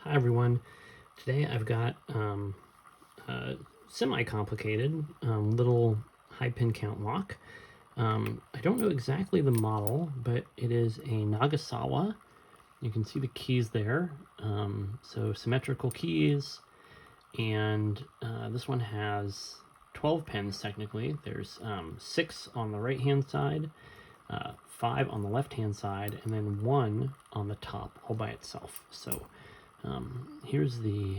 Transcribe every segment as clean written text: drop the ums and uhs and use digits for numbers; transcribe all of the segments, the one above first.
Hi everyone. Today I've got a semi-complicated little high pin count lock. I don't know exactly the model, but it is a Nagasawa. You can see the keys there. So symmetrical keys, and this one has 12 pins technically. There's 6 on the right hand side, 5 on the left hand side, and then 1 on the top all by itself. So here's the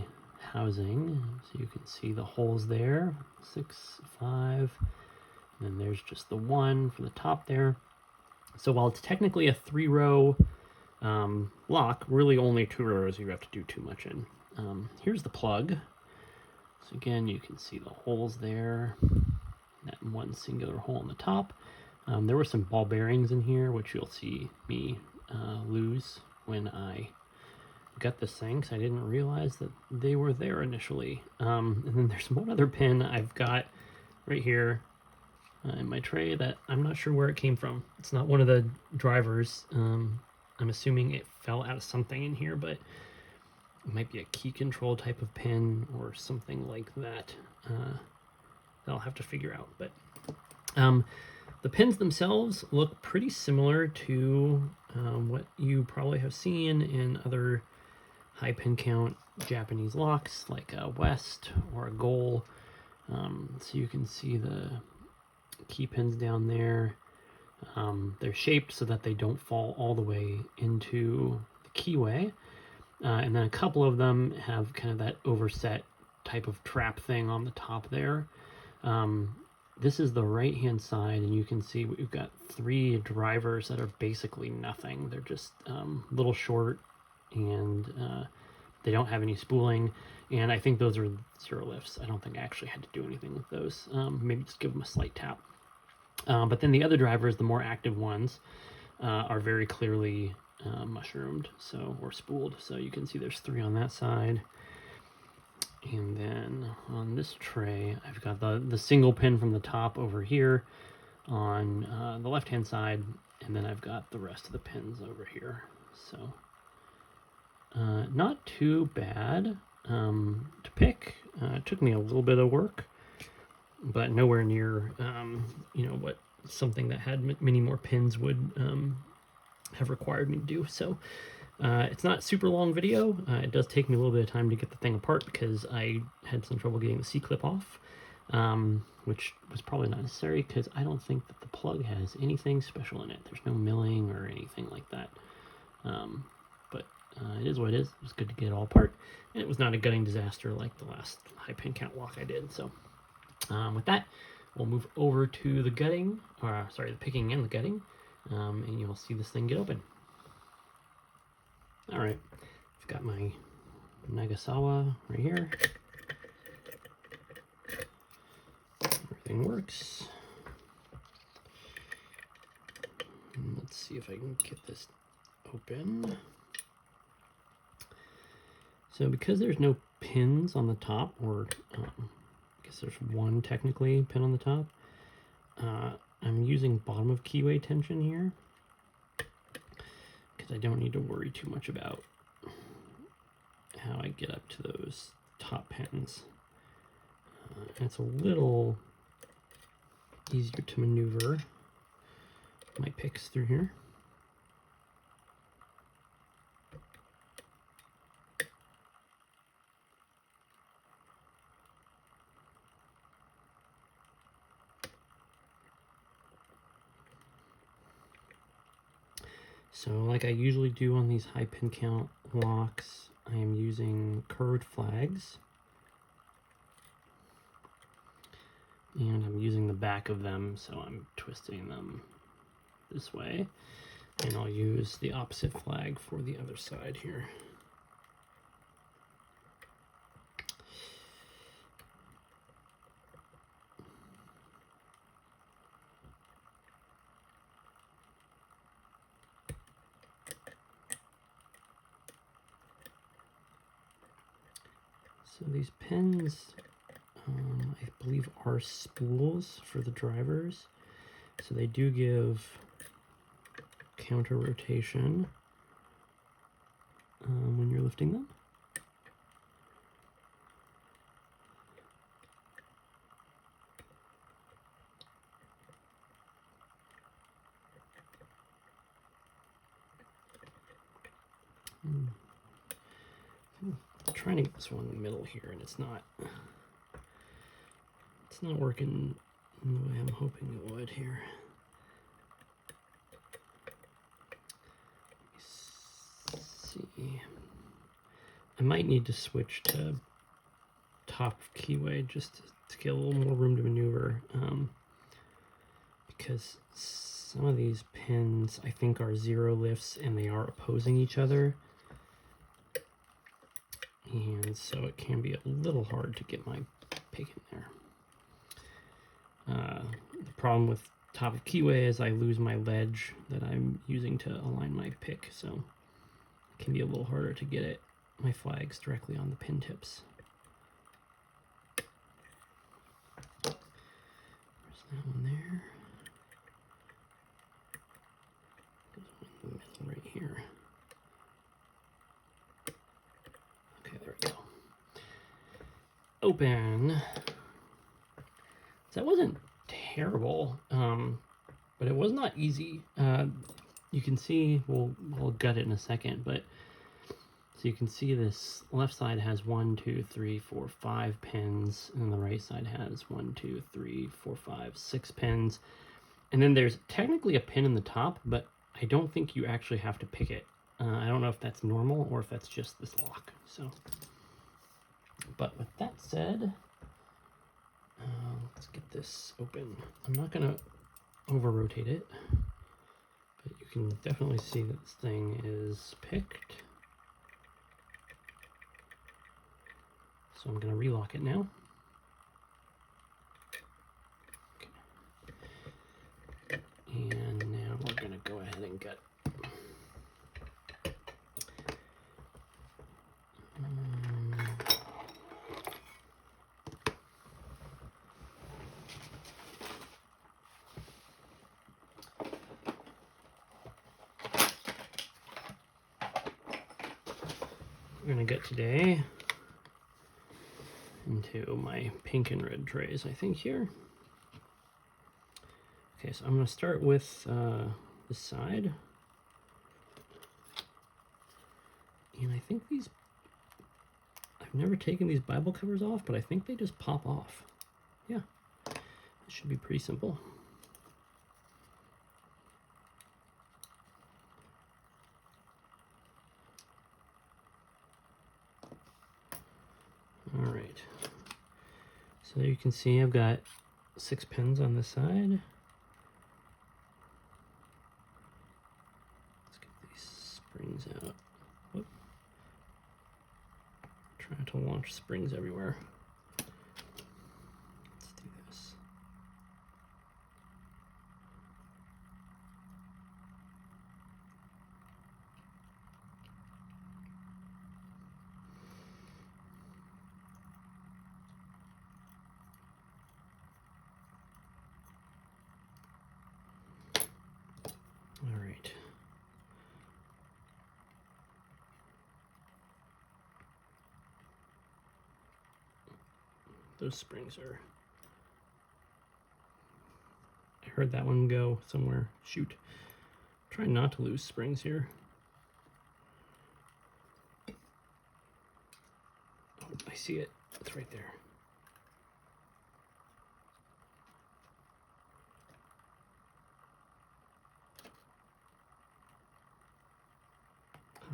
housing, so you can see the holes there, 6, 5, and then there's just the 1 for the top there. So while it's technically a 3-row lock, really only 2 rows you have to do too much in. Here's the plug. So again, you can see the holes there, that 1 singular hole on the top. There were some ball bearings in here, which you'll see me lose when I got this thing, because I didn't realize that they were there initially. And then there's one other pin I've got right here in my tray that I'm not sure where it came from. It's not one of the drivers. I'm assuming it fell out of something in here, but it might be a key control type of pin or something like that. That I'll have to figure out. But the pins themselves look pretty similar to what you probably have seen in other high pin count Japanese locks, like a West or a Goal. So you can see the key pins down there. They're shaped so that they don't fall all the way into the keyway. And then a couple of them have kind of that overset type of trap thing on the top there. This is the right hand side, and you can see we've got 3 drivers that are basically nothing. They're just little short, and they don't have any spooling, and I think those are 0 lifts. I don't think I actually had to do anything with those. Maybe just give them a slight tap. But then the other drivers, the more active ones, are very clearly mushroomed, or spooled. So you can see there's 3 on that side. And then on this tray, I've got the single pin from the top over here on the left hand side, and then I've got the rest of the pins over here. So not too bad to pick. It took me a little bit of work, but nowhere near what something that had many more pins would have required me to do. So it's not a super long video. It does take me a little bit of time to get the thing apart because I had some trouble getting the C-clip off, which was probably not necessary because I don't think that the plug has anything special in it. There's no milling or anything like that. But it is what it is. It was good to get it all apart, and it was not a gutting disaster like the last high pin count lock I did. So with that, we'll move over to the gutting, or sorry, the picking and the gutting, and you'll see this thing get open. All right, I've got my Nagasawa right here. Everything works. And let's see if I can get this open. So because there's no pins on the top, or I guess there's 1 technically pin on the top, I'm using bottom of keyway tension here, because I don't need to worry too much about how I get up to those top pins. And it's a little easier to maneuver my picks through here. So like I usually do on these high pin count locks, I am using curved flags, and I'm using the back of them, so I'm twisting them this way, and I'll use the opposite flag for the other side here. So these pins, I believe, are spools for the drivers. So they do give counter rotation when you're lifting them. trying to get this one in the middle here, and it's not working in the way I'm hoping it would here. Let's see. I might need to switch to top keyway just to get a little more room to maneuver, because some of these pins I think are zero lifts and they are opposing each other, and so it can be a little hard to get my pick in there. The problem with top of keyway is I lose my ledge that I'm using to align my pick, so it can be a little harder to get my flags directly on the pin tips. There's that one there. There's one in the middle right here. Okay, there we go. Open. So that wasn't terrible, but it was not easy. You can see, we'll gut it in a second, but so you can see this left side has 1, 2, 3, 4, 5 pins, and the right side has 1, 2, 3, 4, 5, 6 pins. And then there's technically a pin in the top, but I don't think you actually have to pick it. I don't know if that's normal or if that's just this lock. So, but with that said, let's get this open. I'm not gonna over rotate it, but you can definitely see that this thing is picked. So I'm going to relock it now. Okay. And now we're going to go ahead and gut. We're going to gut today into my pink and red trays, I think, here. Okay, so I'm going to start with this side. And I think these, I've never taken these Bible covers off, but I think they just pop off. Yeah, it should be pretty simple. All right, so you can see I've got 6 pins on this side. Let's get these springs out. Whoop. Trying to launch springs everywhere. Let's do this. All right. Those springs are... I heard that one go somewhere. Shoot. Try not to lose springs here. Oh, I see it. It's right there.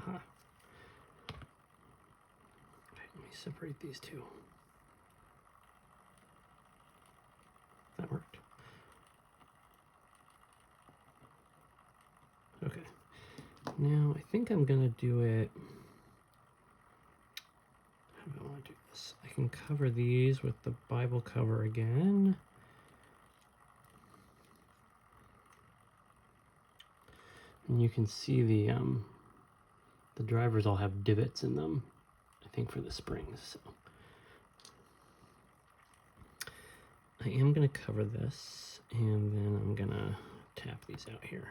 Haha. Okay, let me separate these two. That worked. Okay. Now I think I'm gonna do it. How do I want to do this? I can cover these with the Bible cover again. And you can see the drivers all have divots in them, I think, for the springs. So I am going to cover this, and then I'm going to tap these out here.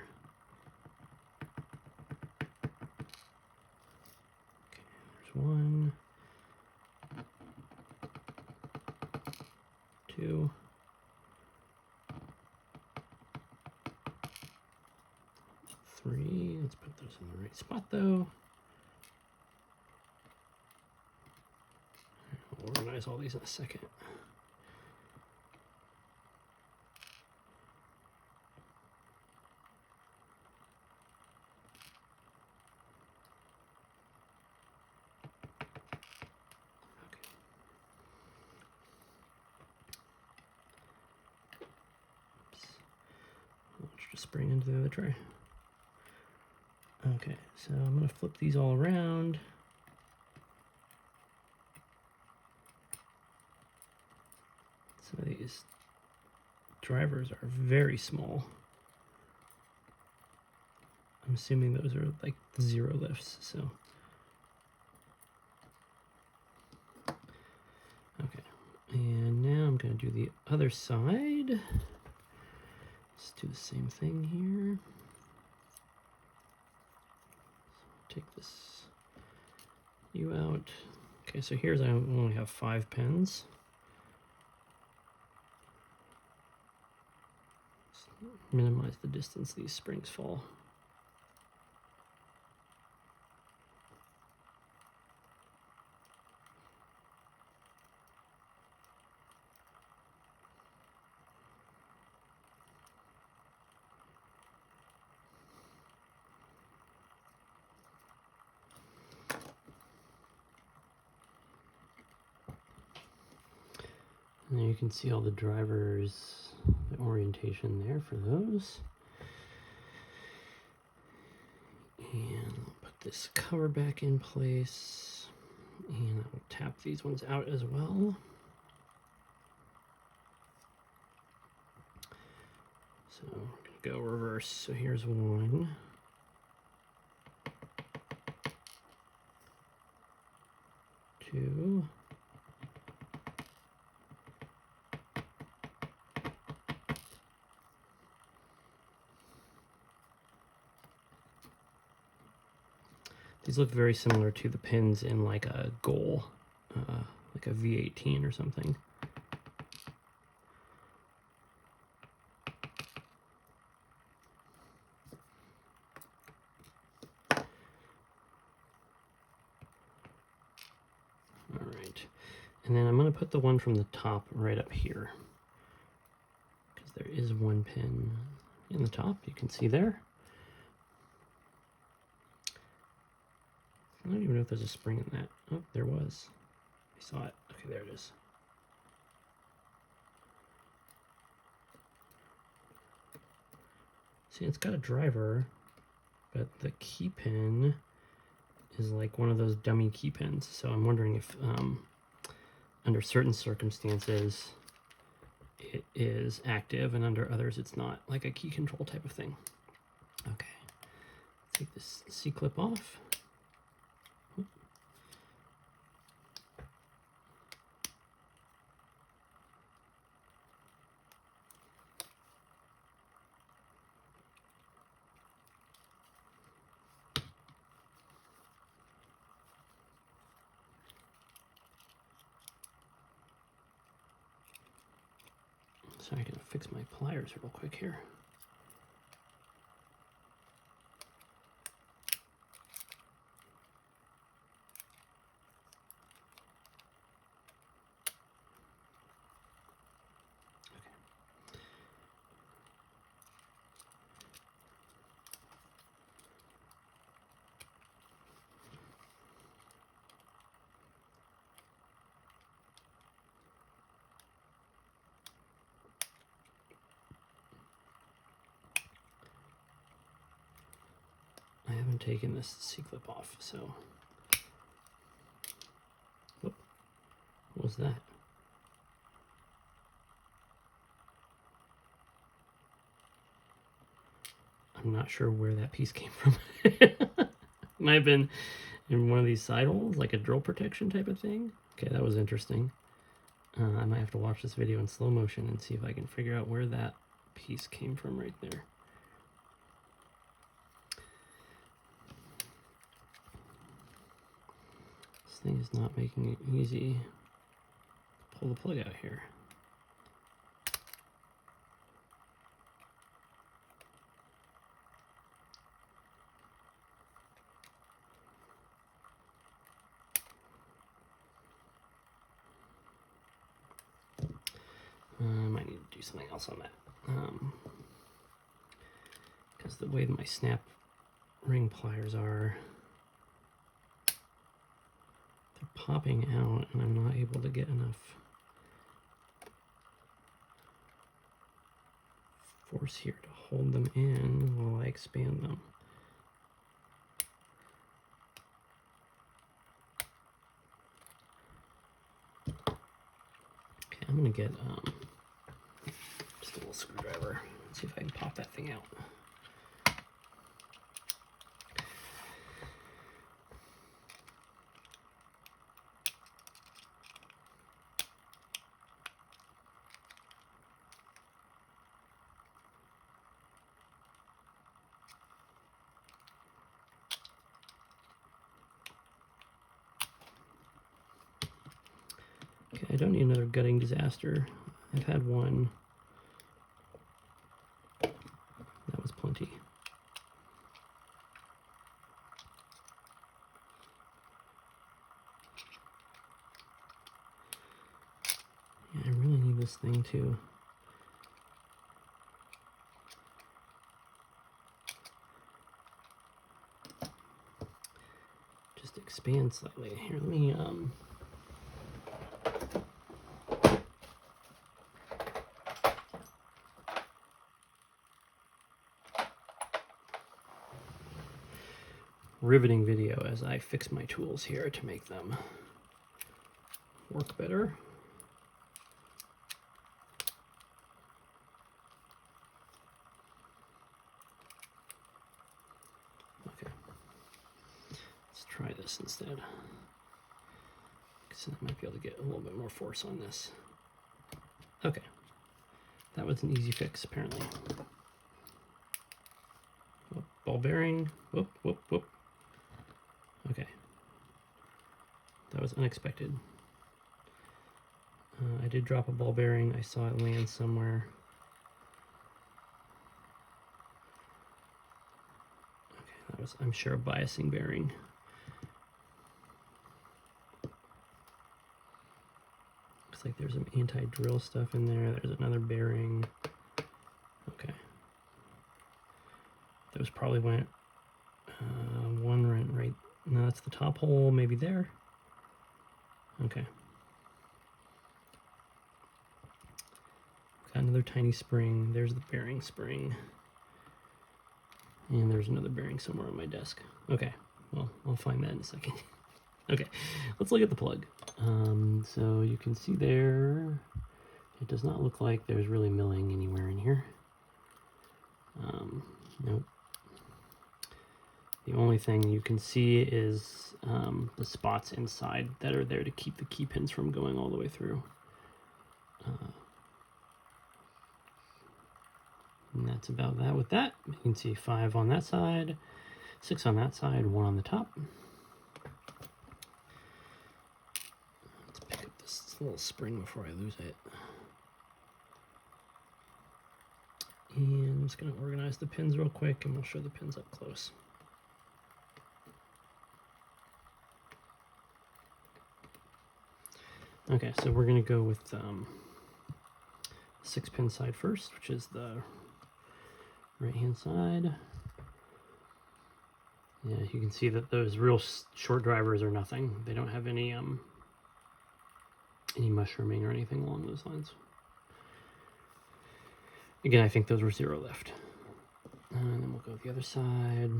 Okay, there's 1, 2, 3. Let's put those in the right spot, though. sanitize all these in a second. Just spring into the other tray. Okay, so I'm going to flip these all around. Some of these drivers are very small. I'm assuming those are like 0 lifts, so. Okay, and now I'm going to do the other side. Let's do the same thing here. So take this U out. Okay, so here's I only have 5 pins. Let's minimize the distance these springs fall. And you can see all the drivers, the orientation there for those. And I'll put this cover back in place. And I will tap these ones out as well. So we're going to go reverse. So here's 1. Two. These look very similar to the pins in like a goal, like a V18 or something. All right, and then I'm going to put the one from the top right up here, because there is one pin in the top, you can see there. I don't even know if there's a spring in that. Oh, there was. I saw it. Okay, there it is. See, it's got a driver, but the key pin is like one of those dummy key pins. So I'm wondering if under certain circumstances it is active and under others it's not, like a key control type of thing. Okay, take this C-clip off. So I can fix my pliers real quick here. I haven't taken this C-clip off, so. Whoop. What was that? I'm not sure where that piece came from. Might have been in one of these side holes, like a drill protection type of thing. Okay, that was interesting. I might have to watch this video in slow motion and see if I can figure out where that piece came from right there. This thing is not making it easy to pull the plug out here. I might need to do something else on that. Because the way that my snap ring pliers are, they're popping out and I'm not able to get enough force here to hold them in while I expand them. Okay, I'm gonna get just a little screwdriver. Let's see if I can pop that thing out. Okay, I don't need another gutting disaster. I've had one. That was plenty. Yeah, I really need this thing to just expand slightly. Here, let me riveting video as I fix my tools here to make them work better. Okay, let's try this instead. So I might be able to get a little bit more force on this. Okay, that was an easy fix apparently. Oh, ball bearing, whoop, whoop, whoop. Okay, that was unexpected. I did drop a ball bearing. I saw it land somewhere. Okay, that was, I'm sure, a biasing bearing. Looks like there's some anti-drill stuff in there. There's another bearing. Okay. Those probably went one right. No, that's the top hole, maybe there. Okay. Got another tiny spring. There's the bearing spring. And there's another bearing somewhere on my desk. Okay, well, I'll find that in a second. Okay, let's look at the plug. So you can see there, it does not look like there's really milling anywhere in here. Nope. The only thing you can see is the spots inside that are there to keep the key pins from going all the way through. And that's about that with that. You can see 5 on that side, 6 on that side, 1 on the top. Let's pick up this little spring before I lose it. And I'm just going to organize the pins real quick and we'll show the pins up close. Okay, so we're going to go with 6-pin side first, which is the right-hand side. Yeah, you can see that those real short drivers are nothing. They don't have any mushrooming or anything along those lines. Again, I think those were 0 lift. And then we'll go with the other side.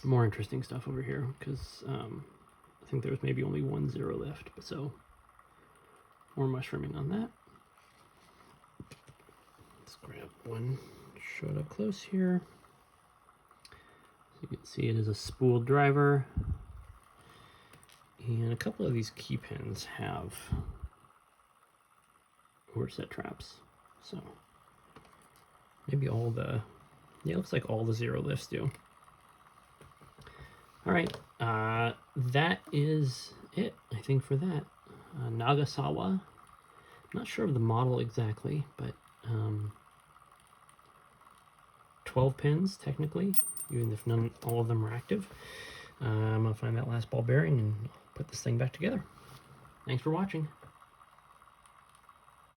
More interesting stuff over here, because I think there's maybe only 1 0 lift, but so more mushrooming on that. Let's grab one, show it up close here. So you can see it is a spooled driver. And a couple of these key pins have set traps. So maybe all the, yeah, it looks like all the 0 lifts do. All right, that is it, I think, for that. Nagasawa. I'm not sure of the model exactly, but 12 pins technically, even if all of them are active. I'm gonna find that last ball bearing and put this thing back together. Thanks for watching.